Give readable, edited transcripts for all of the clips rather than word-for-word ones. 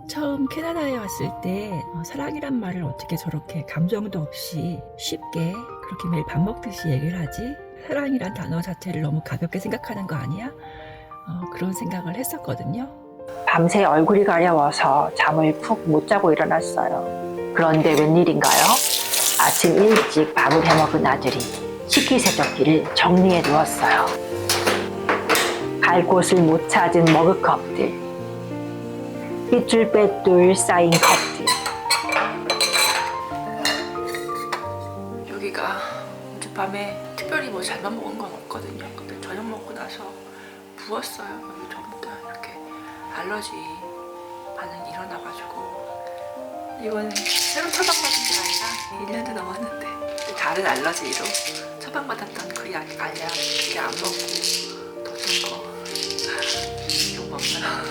처음 캐나다에 왔을 때 사랑이란 말을 어떻게 저렇게 감정도 없이 쉽게 그렇게 매일 밥 먹듯이 얘기를 하지? 사랑이란 단어 자체를 너무 가볍게 생각하는 거 아니야? 그런 생각을 했었거든요. 밤새 얼굴이 가려워서 잠을 푹 못 자고 일어났어요. 그런데 웬일인가요? 아침 일찍 밥을 해먹은 아들이 식기세척기를 정리해 두었어요. 갈 곳을 못 찾은 머그컵들, 삐뚤빼뚤 쌓인 컵들. 여기가 어젯밤에 특별히 뭐 잘만 먹은 건 없거든요. 근데 저녁 먹고 나서 부었어요. 여기 전부 다 이렇게 알러지 반응이 일어나가지고. 이거는 새로 처방받은 게 아니라 1년도 넘었는데 다른 알러지로 처방받았던 그 알약 이게 안 먹고 더 준 거 이거 먹나?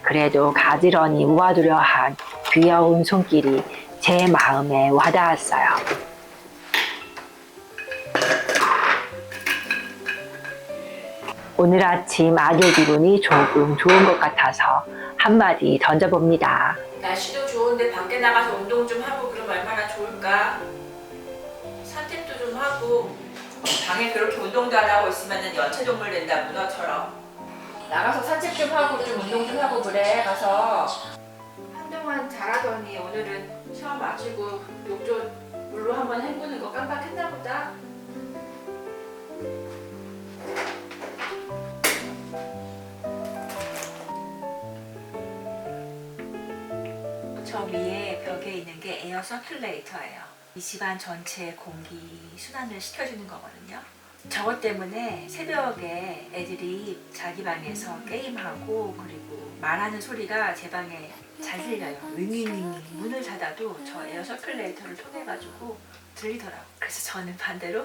그래도 가지런히 모아두려 한 귀여운 손길이 제 마음에 와닿았어요. 오늘 아침 아들 기분이 조금 좋은 것 같아서 한마디 던져봅니다. 날씨도 좋은데 밖에 나가서 운동 좀 하고 그러면 얼마나 좋을까? 산책도 좀 하고 방에 그렇게 운동도 안 하고 있으면 연체동물 된다 문어처럼. 나가서 산책 좀 하고 좀 운동 좀 하고 그래. 가서 한동안 잘하더니 오늘은 샤워 마시고 욕조 물로 한번 헹구는 거 깜빡했나 보다. 저 위에 벽에 있는 게 에어 서큘레이터예요. 이 집안 전체 공기 순환을 시켜주는 거거든요. 저것 때문에 새벽에 애들이 자기 방에서 게임하고 그리고 말하는 소리가 제 방에 잘 들려요. 윙윙윙 문을 닫아도 저 에어 서큘레이터를 통해 가지고 들리더라고. 그래서 저는 반대로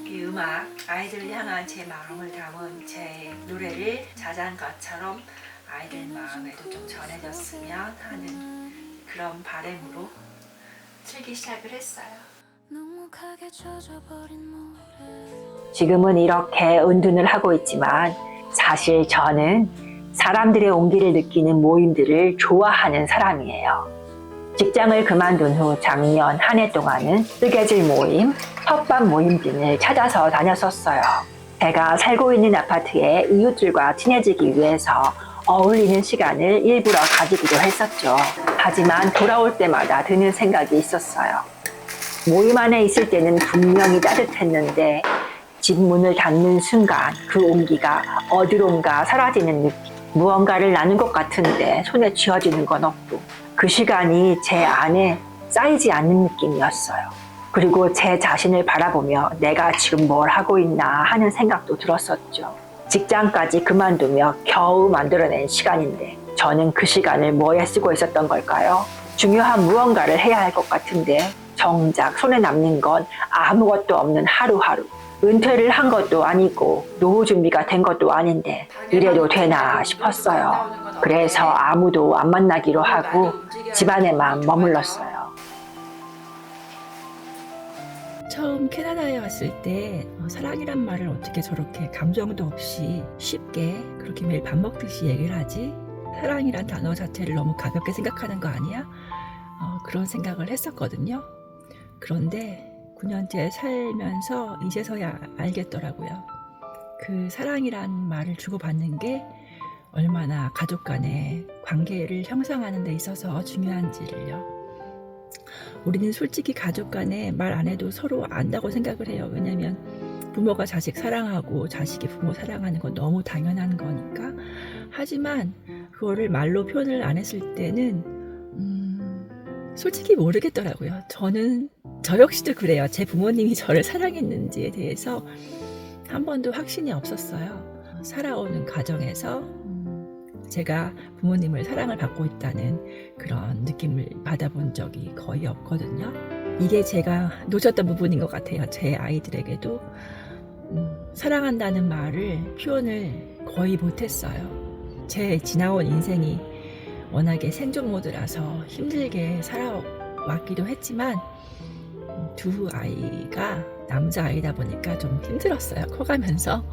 이 음악, 아이들을 향한 제 마음을 담은 제 노래를 자장가처럼 아이들 마음에도 좀 전해졌으면 하는 그런 바람으로 틀기 시작을 했어요. 지금은 이렇게 은둔을 하고 있지만 사실 저는 사람들의 온기를 느끼는 모임들을 좋아하는 사람이에요. 직장을 그만둔 후 작년 한 해 동안은 뜨개질 모임, 텃밭 모임 등을 찾아서 다녔었어요. 제가 살고 있는 아파트의 이웃들과 친해지기 위해서 어울리는 시간을 일부러 가지기도 했었죠. 하지만 돌아올 때마다 드는 생각이 있었어요. 모임 안에 있을 때는 분명히 따뜻했는데 집 문을 닫는 순간 그 온기가 어디론가 사라지는 느낌. 무언가를 나눈 것 같은데 손에 쥐어지는 건 없고 그 시간이 제 안에 쌓이지 않는 느낌이었어요. 그리고 제 자신을 바라보며 내가 지금 뭘 하고 있나 하는 생각도 들었었죠. 직장까지 그만두며 겨우 만들어낸 시간인데 저는 그 시간을 뭐에 쓰고 있었던 걸까요? 중요한 무언가를 해야 할 것 같은데 정작 손에 남는 건 아무것도 없는 하루하루. 은퇴를 한 것도 아니고 노후 준비가 된 것도 아닌데 이래도 되나 싶었어요. 그래서 아무도 안 만나기로 하고 집안에만 머물렀어요. 처음 캐나다에 왔을 때 사랑이란 말을 어떻게 저렇게 감정도 없이 쉽게 그렇게 매일 밥 먹듯이 얘기를 하지? 사랑이란 단어 자체를 너무 가볍게 생각하는 거 아니야? 그런 생각을 했었거든요. 그런데 9년째 살면서 이제서야 알겠더라고요. 그 사랑이란 말을 주고받는 게 얼마나 가족 간의 관계를 형성하는 데 있어서 중요한지를요. 우리는 솔직히 가족 간에 말 안 해도 서로 안다고 생각을 해요. 왜냐면 부모가 자식 사랑하고 자식이 부모 사랑하는 건 너무 당연한 거니까. 하지만 그거를 말로 표현을 안 했을 때는 솔직히 모르겠더라고요. 저 역시도 그래요. 제 부모님이 저를 사랑했는지에 대해서 한 번도 확신이 없었어요. 살아오는 과정에서 제가 부모님을 사랑을 받고 있다는 그런 느낌을 받아본 적이 거의 없거든요. 이게 제가 놓쳤던 부분인 것 같아요. 제 아이들에게도 사랑한다는 말을 표현을 거의 못했어요. 제 지나온 인생이 워낙에 생존 모드라서 힘들게 살아왔기도 했지만 두 아이가 남자아이다 보니까 좀 힘들었어요. 커가면서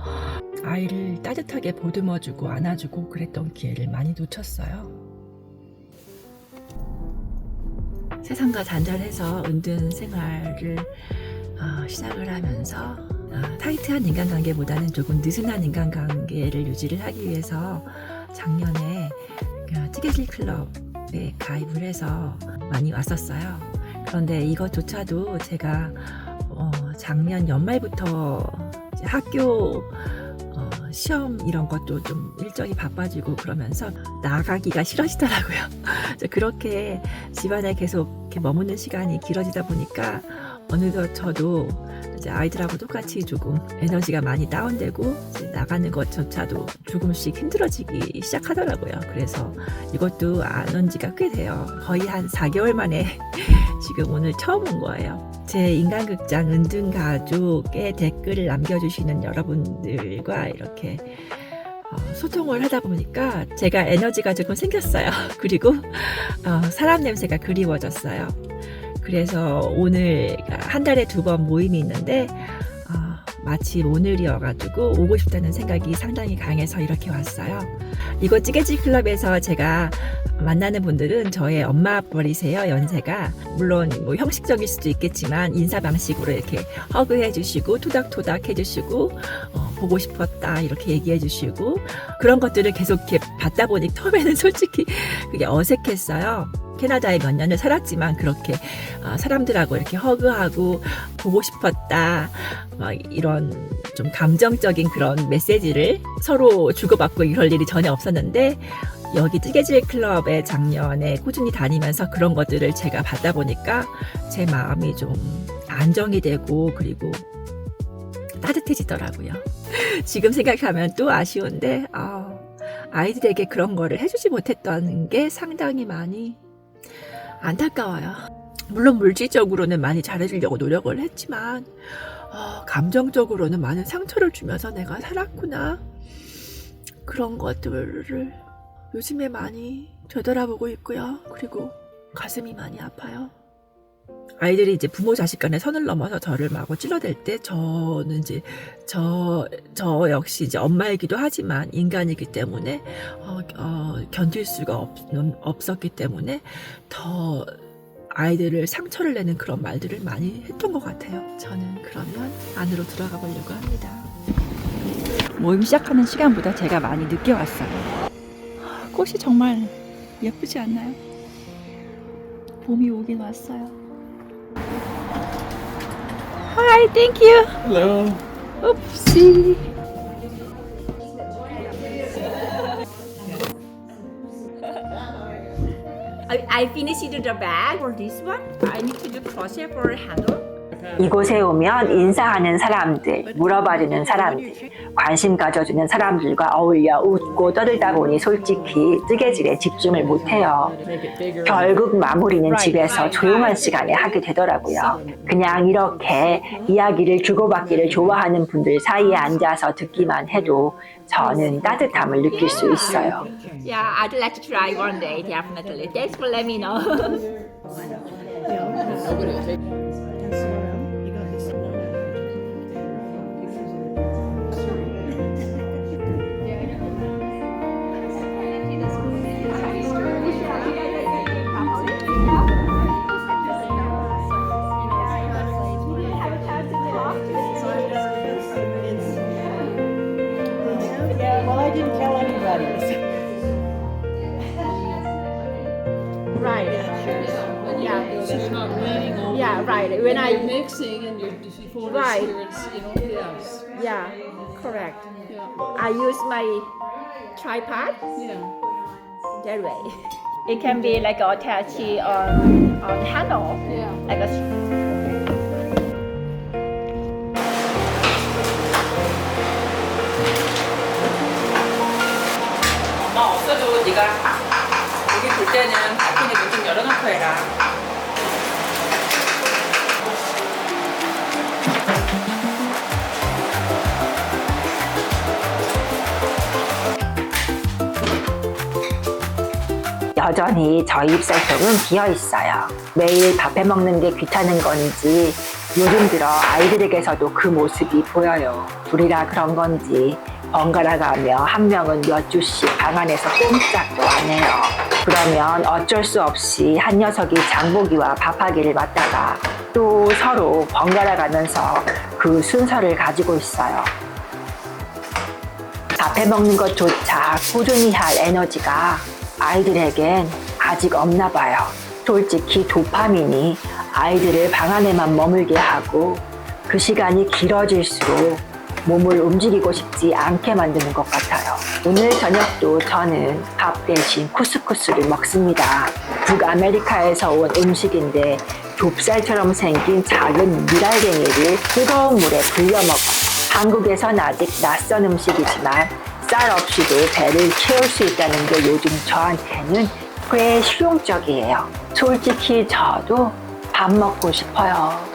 아이를 따뜻하게 보듬어주고 안아주고 그랬던 기회를 많이 놓쳤어요. 세상과 단절해서 은둔 생활을 시작을 하면서 타이트한 인간관계보다는 조금 느슨한 인간관계를 유지를 하기 위해서 작년에 뜨개질 클럽에 가입을 해서 많이 왔었어요. 그런데 이것조차도 제가 작년 연말부터 이제 학교 시험 이런 것도 좀 일정이 바빠지고 그러면서 나가기가 싫어지더라고요. 그렇게 집안에 계속 이렇게 머무는 시간이 길어지다 보니까 어느덧 저도 이제 아이들하고 똑같이 조금 에너지가 많이 다운되고 이제 나가는 것조차도 조금씩 힘들어지기 시작하더라고요. 그래서 이것도 안 온 지가 꽤 돼요. 거의 한 4개월 만에 지금 오늘 처음 온 거예요. 제 인간극장 은둔가족에 댓글을 남겨주시는 여러분들과 이렇게 소통을 하다 보니까 제가 에너지가 조금 생겼어요. 그리고 사람 냄새가 그리워졌어요. 그래서 오늘 한 달에 2번 모임이 있는데 마침 오늘이어가지고 오고 싶다는 생각이 상당히 강해서 이렇게 왔어요. 이곳 뜨개질 클럽에서 제가 만나는 분들은 저의 엄마 아빠이세요. 연세가 물론 뭐 형식적일 수도 있겠지만 인사 방식으로 이렇게 허그해 주시고 토닥토닥 해주시고 보고 싶었다 이렇게 얘기해 주시고 그런 것들을 계속 이렇게 받다 보니 처음에는 솔직히 그게 어색했어요. 캐나다에 몇 년을 살았지만 그렇게 사람들하고 이렇게 허그하고 보고 싶었다 이런 좀 감정적인 그런 메시지를 서로 주고받고 이럴 일이 전혀 없었는데 여기 뜨개질 클럽에 작년에 꾸준히 다니면서 그런 것들을 제가 받다 보니까 제 마음이 좀 안정이 되고 그리고 따뜻해지더라고요. 지금 생각하면 또 아쉬운데 아이들에게 그런 거를 해주지 못했던 게 상당히 많이 안타까워요. 물론 물질적으로는 많이 잘해주려고 노력을 했지만 감정적으로는 많은 상처를 주면서 내가 살았구나 그런 것들을 요즘에 많이 되돌아보고 있고요. 그리고 가슴이 많이 아파요. 아이들이 이제 부모 자식 간의 선을 넘어서 저를 마구 찔러댈 때 저는 이제 저 역시 이제 엄마이기도 하지만 인간이기 때문에 견딜 수가 없었기 때문에 더 아이들을 상처를 내는 그런 말들을 많이 했던 것 같아요. 저는 그러면 안으로 들어가 보려고 합니다. 모임 시작하는 시간보다 제가 많이 늦게 왔어요. 꽃이 정말 예쁘지 않나요? 봄이 오긴 왔어요. Hi, thank you. Hello. Oopsie. I finished the bag for this one. I need to do crochet for a handle. 이곳에 오면 인사하는 사람들, 물어봐주는 사람들, 관심 가져주는 사람들과 어울려 웃고 떠들다 보니 솔직히 뜨개질에 집중을 못해요. 결국 마무리는 집에서 조용한 시간에 하게 되더라고요. 그냥 이렇게 이야기를 주고받기를 좋아하는 분들 사이에 앉아서 듣기만 해도 저는 따뜻함을 느낄 수 있어요. Yeah, I'd like to try one day, definitely. Thanks for letting me know. Well, I didn't tell anybody. Right. Yeah. So you're not leaning over. Yeah, right. When You're I mixing and you're before Right. it's yes. yeah, correct. Yeah. I use my tripod Yeah. that way. It can be like attached on handle, Yeah. like a. 엄마 없어도 네가 여기 볼 때는 발코니 문 좀 열어놓고 해라. 여전히 저희 입살통은 비어 있어요. 매일 밥해 먹는 게 귀찮은 건지 요즘 들어 아이들에게서도 그 모습이 보여요. 둘이라 그런 건지 번갈아 가며 한 명은 몇 주씩 방 안에서 꼼짝도 안 해요. 그러면 어쩔 수 없이 한 녀석이 장보기와 밥하기를 맡다가 또 서로 번갈아 가면서 그 순서를 가지고 있어요. 밥해 먹는 것조차 꾸준히 할 에너지가 아이들에겐 아직 없나 봐요. 솔직히 도파민이 아이들을 방 안에만 머물게 하고 그 시간이 길어질수록 몸을 움직이고 싶지 않게 만드는 것 같아요. 오늘 저녁도 저는 밥 대신 쿠스쿠스를 먹습니다. 북아메리카에서 온 음식인데 좁쌀처럼 생긴 작은 밀알갱이를 뜨거운 물에 불려 먹어요. 한국에선 아직 낯선 음식이지만 쌀 없이도 배를 채울 수 있다는 게 요즘 저한테는 꽤 실용적이에요. 솔직히 저도 밥 먹고 싶어요.